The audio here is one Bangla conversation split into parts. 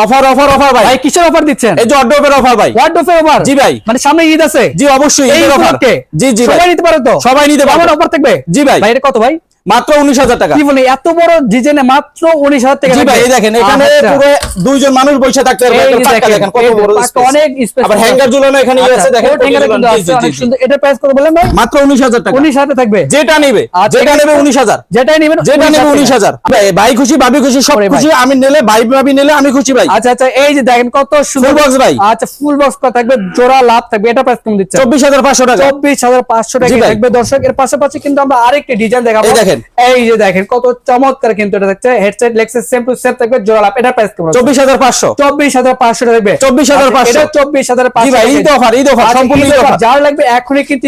অফার অফার অফার ভাই। ভাই কিসের অফার দিচ্ছেন? এই যে ওয়ারড্রোবের অফার ভাই। ওয়ারড্রোবের অফার? জি ভাই। মানে সামনে ঈদ আছে? জি অবশ্যই ঈদের অফার। জি জি ভাই। সবাই নিতে পারে তো? সবাই নিতে পারে। আমার অফার থাকবে? জি ভাই। ভাই এটা কত ভাই? মাত্র 19,000 টাকা। কি বলে এত বড় ডিজাইনে মাত্র 19,000 টাকা? জি ভাই এই দেখেন এখানে পুরো দুইজন মানুষ বসে থাকতে পারবে। এই একটা পাক্কা দেখেন কত বড় স্পেস। অনেক স্পেস। আবার হ্যাঙ্গার ঝুলানো এখানে আছে দেখেন। হ্যাঙ্গার কিন্তু আছে অনেক সুন্দর। এটা প্রাইস কত বলেন ভাই? মাত্র 19,000 টাকা। 19,000 থাকবে? যেটা নেবে 19,000। যেটাই নেবেন যেটা নেবে 19,000। ভাই খুশি ভাবি খুশি সব খুশি। আমি নিলে ভাই ভাবি নিলে আমি খুশি ভাই। আচ্ছা আচ্ছা এই যে দেখেন কত সুন্দর ফুল বক্স ভাই। আচ্ছা ফুল বক্স কত থাকবে? জোড়া লাভ থাকবে। এটা প্রাইস কম দিচ্ছে 24,500 টাকা। 24,500 টাকা থাকবে দর্শক। এর পাশাপাশি কিন্তু আমরা আরেকটি ডিজাইন দেখাবো। এই দেখেন। এই যে দেখেন কত চমৎকার কিন্তু এটা দেখছে। Headset Lexus same to same থাকবে জোড়া লাভ। এটা প্রাইস কেমন? 24,500। 24,500 থাকবে। 24,500। এটা 24,500। জি ভাই ঈদ অফার ঈদ অফার সম্পূর্ণ ঈদ অফার। যার লাগবে এখনই কিন্তু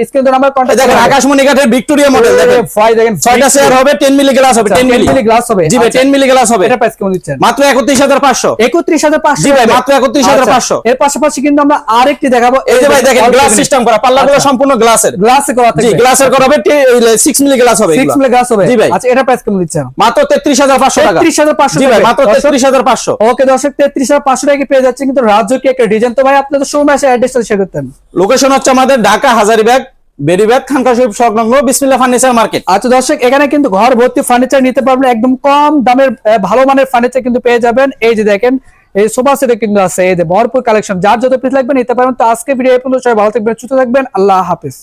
স্ক্রিন নাম্বার কন্টাক্ট দেখেন আকাশমণি কাঠের ভিক্টোরিয়া মডেল দেখেন। ভাই দেখেন 6টা চেয়ার হবে 10 মিলি গ্লাস হবে 10 মিলি গ্লাস হবে। জি ভাই 10 মিলি গ্লাস হবে। এটা প্রাইস কেমন দিচ্ছেন? মাত্র 31,500। 31,500 জি ভাই মাত্র 31,500। এর পাশাপাশি কিন্তু আমরা আরেকটি দেখাবো। এই যে ভাই দেখেন গ্লাস সিস্টেম করা পাল্লাগুলো সম্পূর্ণ গ্লাসের। গ্লাসে করা থাকবে। জি গ্লাসের করা হবে 6 মিলি গ্লাস হবে 6 মিলি গ্লাস হবে। জি ভাই। আচ্ছা এটা প্রাইস কেমন দিচ্ছেন? মাত্র 33,500 টাকা। 33,500 জি ভাই মাত্র 33,500। ওকে দর্শক 33,500 টাকা পেয়ে যাচ্ছে কিন্তু রাজকীয় একটা ডিজাইন। তো ভাই আপনাদের সময় আসে অ্যাড্রেসটা শেয়ার করতেন। লোকেশন হচ্ছে আমাদের ঢাকা হাজারীবাগ বেরিবাগ খানকা শরীফ সংলগ্ন বিসমিল্লাহ ফার্নিচার মার্কেট। আচ্ছা দর্শক এখানে কিন্তু ঘর ভর্তি ফার্নিচার নিতে পারবেন একদম কম দামের ভালো মানের ফার্নিচার কিন্তু পেয়ে যাবেন। এই যে দেখেন এই সোফা সেটে কিন্তু আছে এই যে ভরপুর কালেকশন। যার যত পিস লাগবে নিতে পারবেন। তো আজকে ভিডিও এই পর্যন্ত। সবাই ভালো থাকবেন সুস্থ থাকবেন। আল্লাহ হাফেজ।